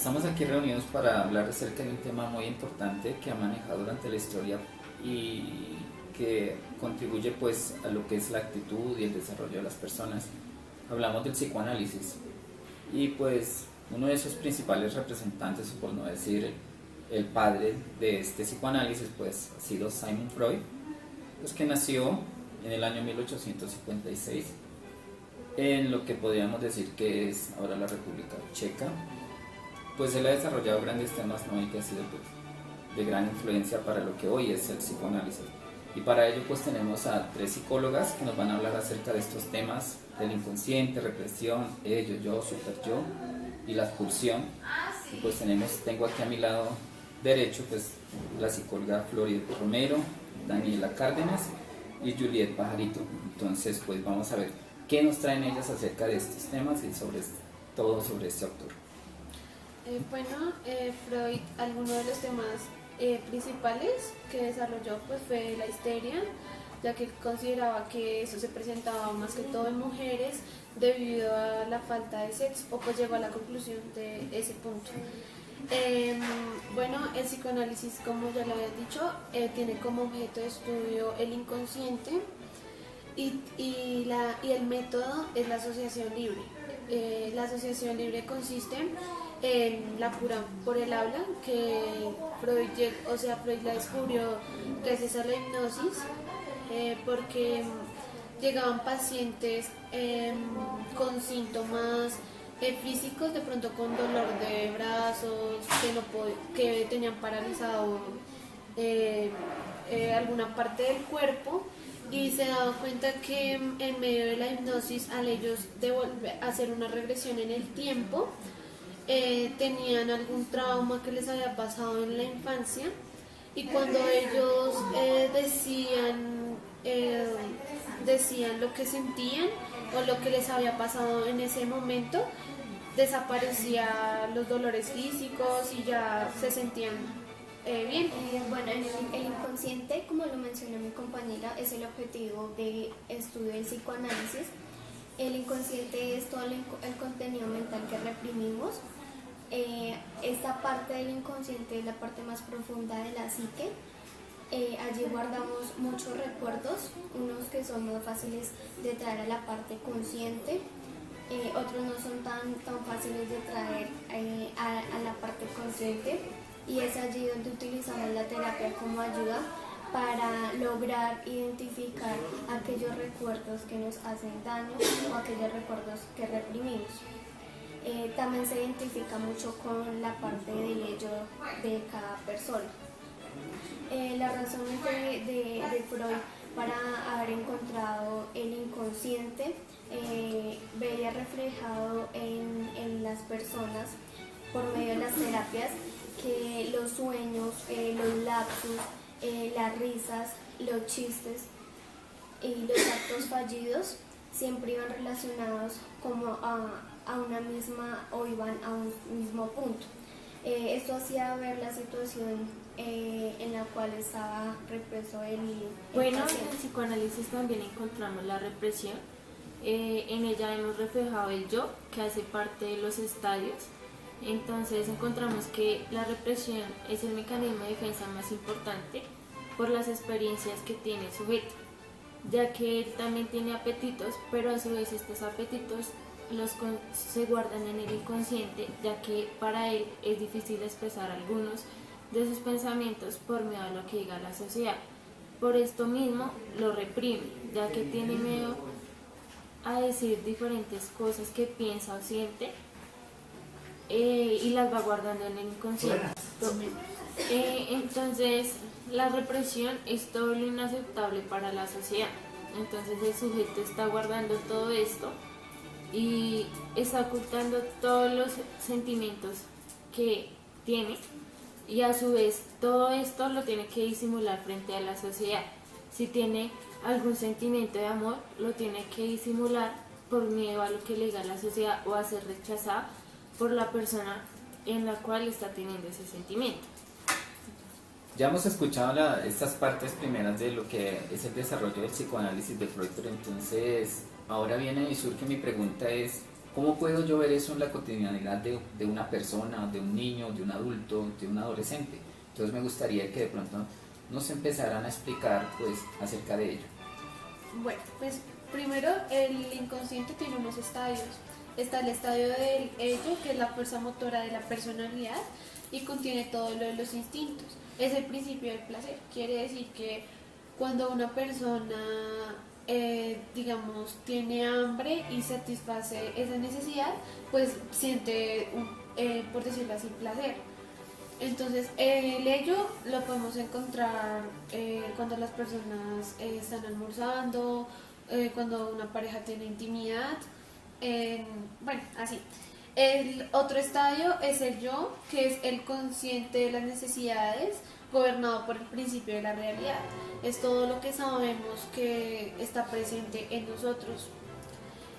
Estamos aquí reunidos para hablar acerca de un tema muy importante que ha manejado durante la historia y que contribuye pues a lo que es la actitud y el desarrollo de las personas. Hablamos del psicoanálisis y pues uno de sus principales representantes, o por no decir el padre de este psicoanálisis, pues ha sido Sigmund Freud, pues que nació en el año 1856 en lo que podríamos decir que es ahora la República Checa. Pues él ha desarrollado grandes temas, ¿no? Y que ha sido pues, de gran influencia para lo que hoy es el psicoanálisis. Y para ello pues tenemos a tres psicólogas que nos van a hablar acerca de estos temas del inconsciente, represión, ello, yo, super yo y la expulsión. Y pues tengo aquí a mi lado derecho pues la psicóloga Florida Romero, Daniela Cárdenas y Juliet Pajarito. Entonces pues vamos a ver qué nos traen ellas acerca de estos temas y todo sobre este autor. Freud, alguno de los temas principales que desarrolló pues fue la histeria, ya que consideraba que eso se presentaba más que todo en mujeres debido a la falta de sexo, o pues llegó a la conclusión de ese punto. El psicoanálisis, como ya lo había dicho, tiene como objeto de estudio el inconsciente y el método es la asociación libre. La asociación libre consiste en la cura por el habla, que Freud la descubrió gracias a la hipnosis, porque llegaban pacientes con síntomas físicos, de pronto con dolor de brazos, que tenían paralizado alguna parte del cuerpo, y se daba cuenta que en medio de la hipnosis, al ellos hacer una regresión en el tiempo, tenían algún trauma que les había pasado en la infancia, y cuando ellos decían lo que sentían o lo que les había pasado en ese momento, desaparecían los dolores físicos y ya se sentían bien. El inconsciente, como lo mencionó mi compañera, es el objetivo de estudio del psicoanálisis. El inconsciente es todo el contenido mental que reprimimos. Esta parte del inconsciente es la parte más profunda de la psique. Allí guardamos muchos recuerdos, unos que son más fáciles de traer a la parte consciente, otros no son tan fáciles de traer a la parte consciente, y es allí donde utilizamos la terapia como ayuda para lograr identificar aquellos recuerdos que nos hacen daño o aquellos recuerdos que reprimimos. También se identifica mucho con la parte del ello de cada persona. Las razones de Freud para haber encontrado el inconsciente veía reflejado en las personas por medio de las terapias, que los sueños, los lapsus, las risas, los chistes y los actos fallidos siempre iban relacionados como a una misma, o iban a un mismo punto. Esto hacía ver la situación en la cual estaba represo el Bueno, paciente. en el psicoanálisis también encontramos la represión. En ella hemos reflejado el yo, que hace parte de los estadios. Entonces encontramos que la represión es el mecanismo de defensa más importante por las experiencias que tiene el sujeto, ya que él también tiene apetitos, pero a su vez estos apetitos se guardan en el inconsciente, ya que para él es difícil expresar algunos de sus pensamientos por miedo a lo que diga la sociedad. Por esto mismo lo reprime, ya que tiene miedo a decir diferentes cosas que piensa o siente, y las va guardando en el inconsciente. Entonces la represión es todo lo inaceptable para la sociedad. Entonces el sujeto está guardando todo esto y está ocultando todos los sentimientos que tiene, y a su vez todo esto lo tiene que disimular frente a la sociedad. Si tiene algún sentimiento de amor, lo tiene que disimular por miedo a lo que le diga la sociedad o a ser rechazada por la persona en la cual está teniendo ese sentimiento. Ya hemos escuchado estas partes primeras de lo que es el desarrollo del psicoanálisis de Freud, pero entonces ahora viene y surge mi pregunta es, ¿Cómo puedo yo ver eso en la cotidianidad de una persona, de un niño, de un adulto, de un adolescente? Entonces me gustaría que de pronto nos empezaran a explicar pues acerca de ello. Bueno, pues primero el inconsciente tiene unos estadios. Está el estadio del ello, que es la fuerza motora de la personalidad y contiene todo lo de los instintos. Es el principio del placer. Quiere decir que cuando una persona, digamos, tiene hambre y satisface esa necesidad, pues siente, por decirlo así, placer. Entonces, el ello lo podemos encontrar cuando las personas están almorzando, cuando una pareja tiene intimidad, bueno, así. El otro estadio es el yo, que es el consciente de las necesidades, gobernado por el principio de la realidad. Es todo lo que sabemos que está presente en nosotros.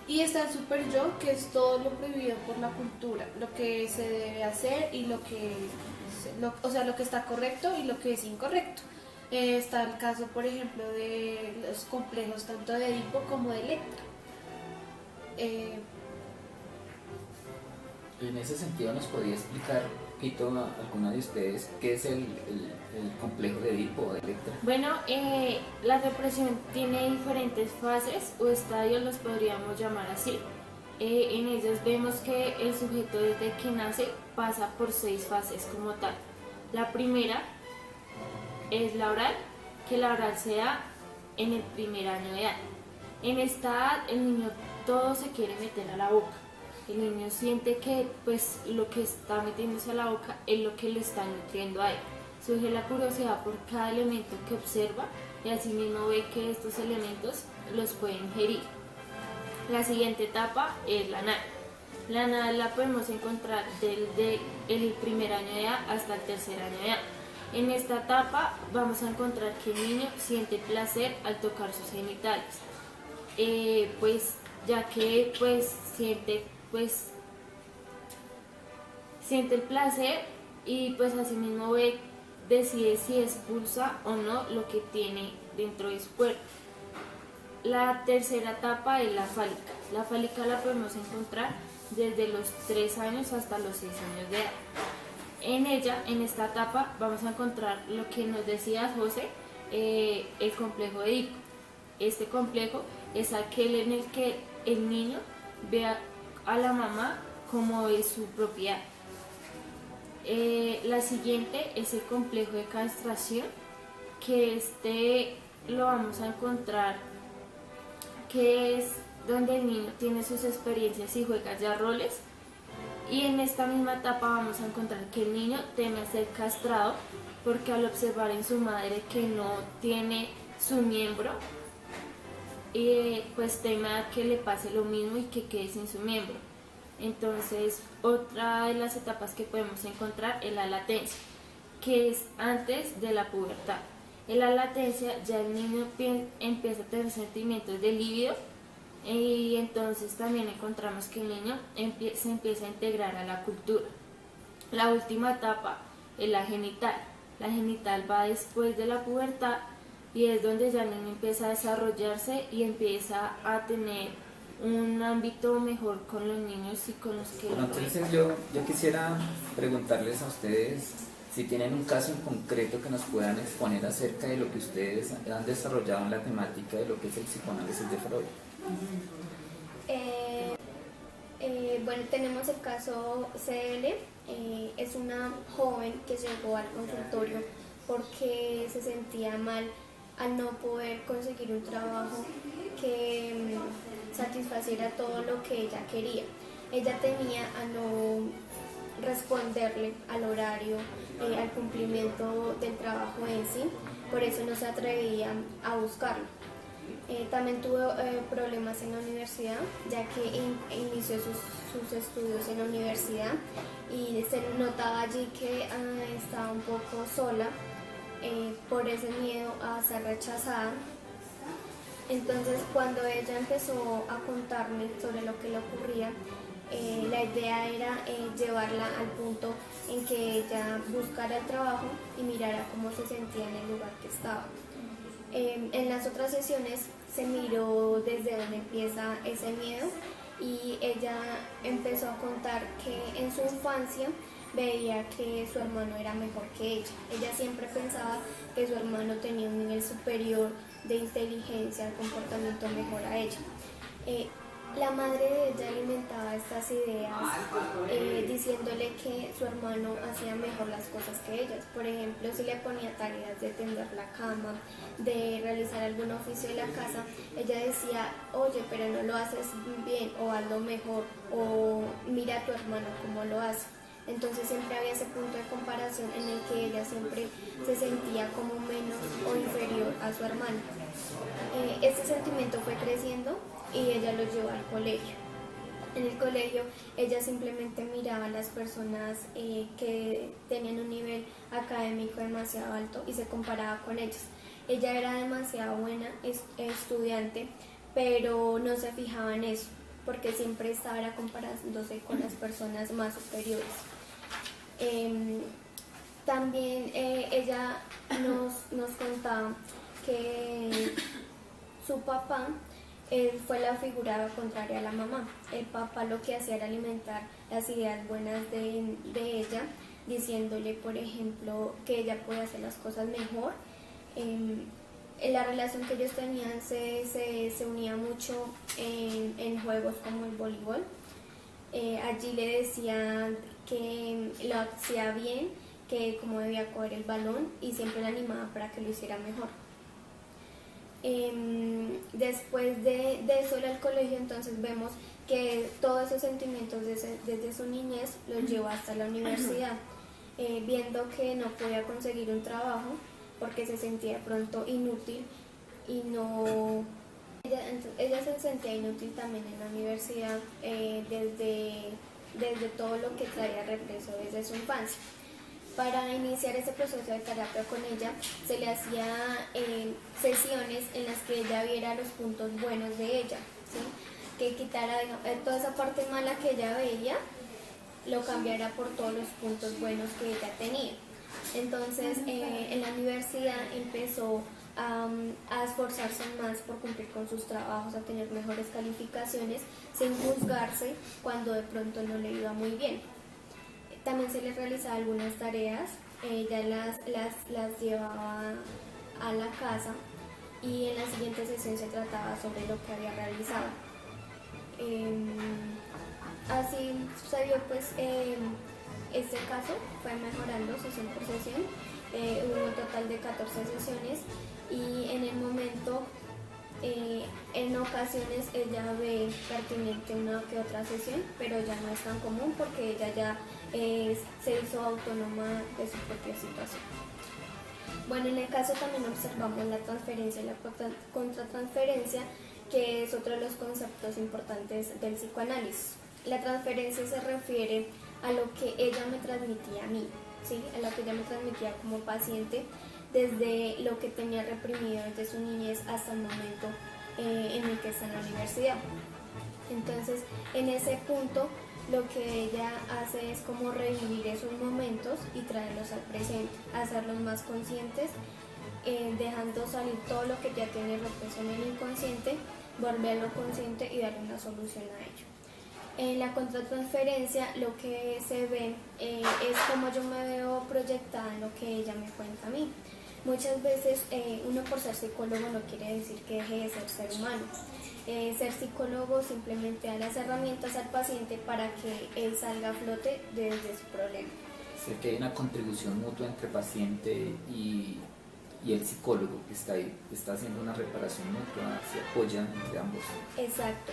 Y está el super yo, que es todo lo prohibido por la cultura, lo que se debe hacer y o sea, lo que está correcto y lo que es incorrecto. Está el caso, por ejemplo, de los complejos tanto de Edipo como de Electra. En ese sentido, ¿nos podría explicar un poquito a alguna de ustedes qué es el complejo de Edipo o de Electra? Bueno, la represión tiene diferentes fases o estadios, los podríamos llamar así. En ellos vemos que el sujeto desde que nace pasa por 6 fases como tal. La primera es la oral, que la oral se da en el primer año de edad. En esta edad el niño todo se quiere meter a la boca. El niño siente que pues lo que está metiéndose a la boca es lo que le está nutriendo a él. Surge la curiosidad por cada elemento que observa y asimismo ve que estos elementos los puede ingerir. La siguiente etapa es la nada. La nada la podemos encontrar desde el primer año de edad hasta el tercer año de edad. En esta etapa vamos a encontrar que el niño siente placer al tocar sus genitales, pues ya que siente el placer y pues asimismo decide si expulsa o no lo que tiene dentro de su cuerpo. La tercera etapa es la fálica. La fálica la podemos encontrar desde los 3 años hasta los 6 años de edad. En esta etapa, vamos a encontrar lo que nos decía José, el complejo de Edipo. Este complejo es aquel en el que el niño ve a la mamá como es su propiedad. La siguiente es el complejo de castración, que lo vamos a encontrar que es donde el niño tiene sus experiencias y juega ya roles. Y en esta misma etapa vamos a encontrar que el niño teme a ser castrado porque al observar en su madre que no tiene su miembro, pues teme a que le pase lo mismo y que quede sin su miembro. Entonces, otra de las etapas que podemos encontrar es la latencia, que es antes de la pubertad. En la latencia ya el niño empieza a tener sentimientos de libido y entonces también encontramos que el niño se empieza a integrar a la cultura. La última etapa es la genital. La genital va después de la pubertad y es donde ya el niño empieza a desarrollarse y empieza a tener un ámbito mejor con los niños y con los que... Bueno, entonces yo quisiera preguntarles a ustedes si tienen un caso en concreto que nos puedan exponer acerca de lo que ustedes han desarrollado en la temática de lo que es el psicoanálisis de Freud. Bueno, tenemos el caso CL. Es una joven que llegó al consultorio porque se sentía mal al no poder conseguir un trabajo que satisfaciera todo lo que ella quería. Ella temía a no responderle al horario, al cumplimiento del trabajo en sí, por eso no se atrevía a buscarlo. También tuvo problemas en la universidad, ya que inició sus estudios en la universidad y se notaba allí que estaba un poco sola por ese miedo a ser rechazada. Entonces, cuando ella empezó a contarme sobre lo que le ocurría, la idea era llevarla al punto en que ella buscara el trabajo y mirara cómo se sentía en el lugar que estaba. En las otras sesiones se miró desde dónde empieza ese miedo y ella empezó a contar que en su infancia veía que su hermano era mejor que ella. Ella siempre pensaba que su hermano tenía un nivel superior de inteligencia, comportamiento mejor a ella. La madre de ella alimentaba estas ideas diciéndole que su hermano hacía mejor las cosas que ella. Por ejemplo, si le ponía tareas de tender la cama, de realizar algún oficio de la casa, ella decía, oye, pero no lo haces bien, o hazlo mejor, o mira a tu hermano cómo lo hace. Entonces siempre había ese punto de comparación en el que ella siempre se sentía como menos o inferior a su hermano. Este sentimiento fue creciendo y ella lo llevó al colegio. En el colegio ella simplemente miraba a las personas que tenían un nivel académico demasiado alto y se comparaba con ellas. Ella era demasiado buena estudiante, pero no se fijaba en eso, porque siempre estaba comparándose con las personas más superiores. También ella nos contaba que su papá fue la figura contraria a la mamá. El papá lo que hacía era alimentar las ideas buenas de ella, diciéndole, por ejemplo, que ella puede hacer las cosas mejor. La relación que ellos tenían se unía mucho en juegos como el voleibol. Allí le decían que lo hacía bien, que cómo debía coger el balón, y siempre la animaba para que lo hiciera mejor. Después de eso al colegio, entonces vemos que todos esos sentimientos desde su niñez los llevó hasta la universidad, viendo que no podía conseguir un trabajo porque se sentía pronto inútil y no... Ella se sentía inútil también en la universidad desde todo lo que traía represo desde su infancia. Para iniciar ese proceso de terapia con ella, se le hacía sesiones en las que ella viera los puntos buenos de ella, ¿sí? Que quitara toda esa parte mala que ella veía, lo cambiara por todos los puntos buenos que ella tenía. Entonces, en la universidad empezó a esforzarse más por cumplir con sus trabajos, a tener mejores calificaciones, sin juzgarse cuando de pronto no le iba muy bien. También se le realizaba algunas tareas, ella las llevaba a la casa y en la siguiente sesión se trataba sobre lo que había realizado. Así sucedió, pues este caso fue mejorando sesión por sesión, hubo un total de 14 sesiones y en el momento, en ocasiones ella ve pertinente una que otra sesión, pero ya no es tan común porque ella ya se hizo autónoma de su propia situación. Bueno, en el caso también observamos la transferencia y la contratransferencia, que es otro de los conceptos importantes del psicoanálisis. La transferencia se refiere a lo que ella me transmitía a mí, ¿sí? A lo que ella me transmitía como paciente, desde lo que tenía reprimido desde su niñez hasta el momento en el que está en la universidad. Entonces, en ese punto, lo que ella hace es como revivir esos momentos y traerlos al presente, hacerlos más conscientes, dejando salir todo lo que ya tiene represo en el inconsciente, volverlo consciente y darle una solución a ello. En la contratransferencia lo que se ve es como yo me veo proyectada en lo que ella me cuenta a mí. Muchas veces uno por ser psicólogo no quiere decir que deje de ser humano. Ser psicólogo simplemente da las herramientas al paciente para que él salga a flote desde su problema. Es que hay una contribución mutua entre paciente y el psicólogo que está ahí, está haciendo una reparación mutua, se apoyan entre ambos. Exacto.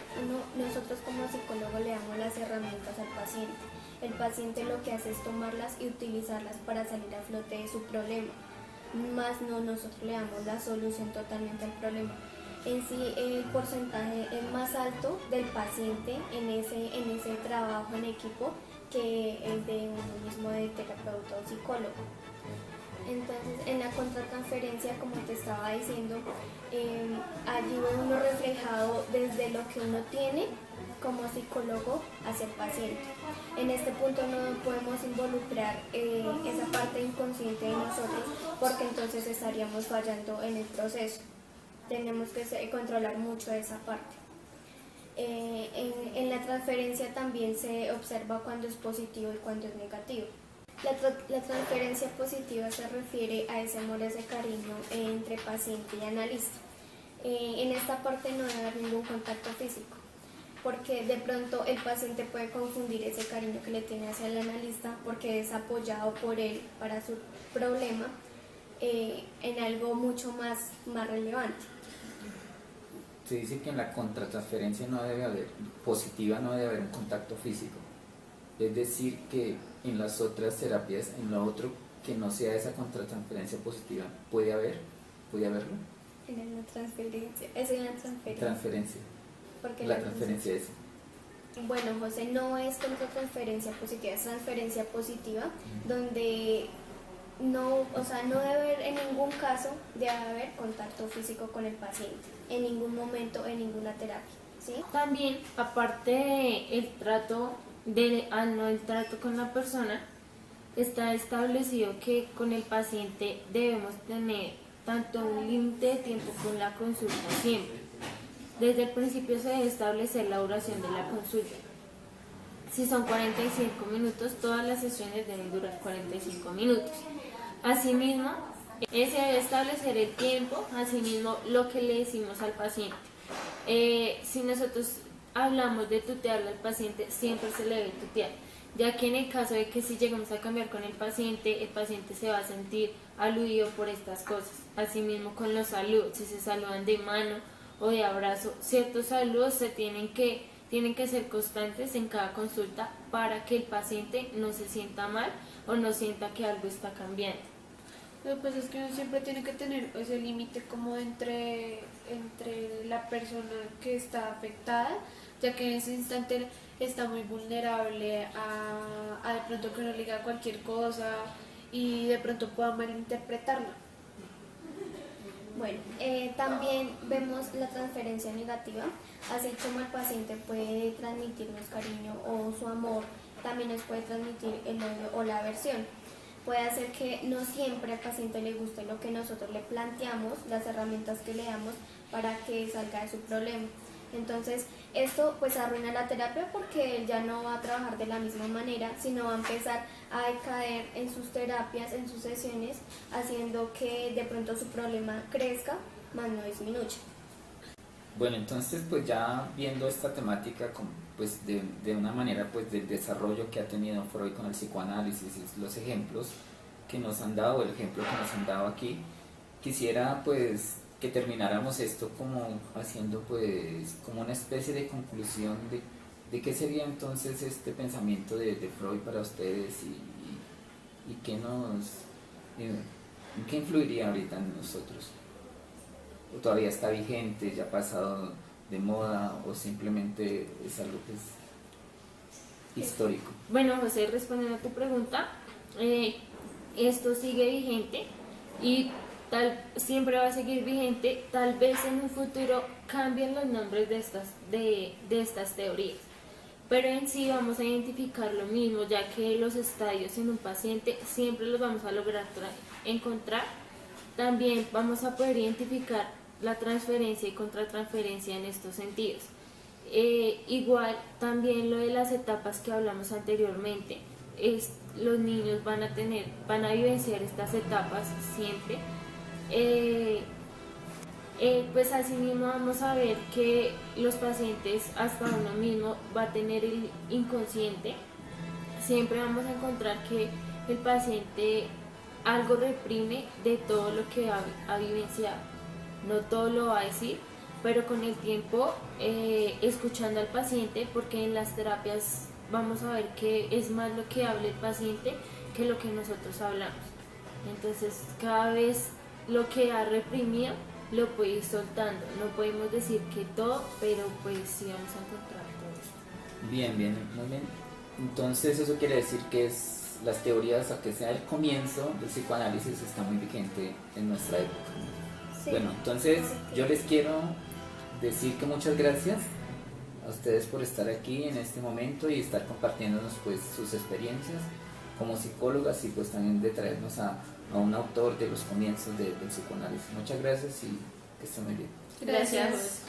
Nosotros como psicólogo le damos las herramientas al paciente. El paciente lo que hace es tomarlas y utilizarlas para salir a flote de su problema. Más no, nosotros le damos la solución totalmente al problema. En sí, el porcentaje es más alto del paciente en ese trabajo en equipo que el de uno mismo de terapeuta o psicólogo. Entonces, en la contratransferencia, como te estaba diciendo, allí ve uno reflejado desde lo que uno tiene como psicólogo hacia el paciente. En este punto no podemos involucrar esa parte inconsciente de nosotros, porque entonces estaríamos fallando en el proceso. Tenemos que controlar mucho esa parte. En la transferencia también se observa cuando es positivo y cuando es negativo. La transferencia positiva se refiere a ese amor, ese cariño entre paciente y analista. En esta parte no debe haber ningún contacto físico, porque de pronto el paciente puede confundir ese cariño que le tiene hacia el analista porque es apoyado por él para su problema en algo mucho más relevante. Se dice que en la contratransferencia no debe haber, positiva no debe haber un contacto físico. Es decir, que en las otras terapias, en lo otro que no sea esa contratransferencia positiva, ¿puede haberlo? En la transferencia, es en la transferencia. Transferencia. Porque La transferencia es. Bueno, José, no es contratransferencia positiva, es transferencia positiva, donde no debe haber en ningún caso debe haber contacto físico con el paciente, en ningún momento, en ninguna terapia, ¿sí? También, aparte del trato el trato con la persona, está establecido que con el paciente debemos tener tanto un límite de tiempo con la consulta siempre. Desde el principio se debe establecer la duración de la consulta. Si son 45 minutos, todas las sesiones deben durar 45 minutos. Asimismo, se debe establecer el tiempo, asimismo lo que le decimos al paciente. Si nosotros hablamos de tutearle al paciente, siempre se le debe tutear, ya que en el caso de que si llegamos a cambiar con el paciente se va a sentir aludido por estas cosas. Asimismo con los saludos, si se saludan de mano o de abrazo, ciertos saludos tienen que ser constantes en cada consulta para que el paciente no se sienta mal o no sienta que algo está cambiando. Lo que pasa es que uno siempre tiene que tener ese límite como entre la persona que está afectada, ya que en ese instante está muy vulnerable a de pronto que uno le diga cualquier cosa y de pronto pueda malinterpretarlo. Bueno, también vemos la transferencia negativa, así como el paciente puede transmitirnos cariño o su amor, también nos puede transmitir el odio o la aversión. Puede hacer que no siempre al paciente le guste lo que nosotros le planteamos, las herramientas que le damos para que salga de su problema. Entonces, esto pues arruina la terapia porque él ya no va a trabajar de la misma manera, sino va a empezar a decaer en sus terapias, en sus sesiones, haciendo que de pronto su problema crezca, más no disminuya. Bueno, entonces pues ya viendo esta temática pues de una manera pues del desarrollo que ha tenido Freud con el psicoanálisis y los ejemplos que nos han dado, el ejemplo que nos han dado aquí, quisiera pues que termináramos esto como haciendo pues como una especie de conclusión de qué sería entonces este pensamiento de Freud para ustedes y qué qué influiría ahorita en nosotros. ¿O todavía está vigente, ya ha pasado de moda o simplemente es algo que es histórico? Bueno, José, respondiendo a tu pregunta, esto sigue vigente y siempre va a seguir vigente. Tal vez en un futuro cambien los nombres de estas teorías, pero en sí vamos a identificar lo mismo, ya que los estadios en un paciente siempre los vamos a lograr encontrar. También vamos a poder identificar la transferencia y contratransferencia en estos sentidos. Igual también lo de las etapas que hablamos anteriormente, los niños van a vivenciar estas etapas siempre. Pues así mismo vamos a ver que los pacientes, hasta uno mismo va a tener el inconsciente. Siempre vamos a encontrar que el paciente algo reprime de todo lo que ha vivenciado. No todo lo va a decir, pero con el tiempo, escuchando al paciente, porque en las terapias vamos a ver que es más lo que habla el paciente que lo que nosotros hablamos. Entonces, cada vez lo que ha reprimido lo puede ir soltando. No podemos decir que todo, pero pues sí vamos a encontrar todo esto. Bien, muy bien. Entonces eso quiere decir que las teorías, a que sea el comienzo del psicoanálisis, está muy vigente en nuestra época. Sí. Bueno, entonces yo les quiero decir que muchas gracias a ustedes por estar aquí en este momento y estar compartiéndonos pues sus experiencias como psicólogas y pues también de traernos a un autor de los comienzos del psicoanálisis. Muchas gracias y que estén muy bien. Gracias.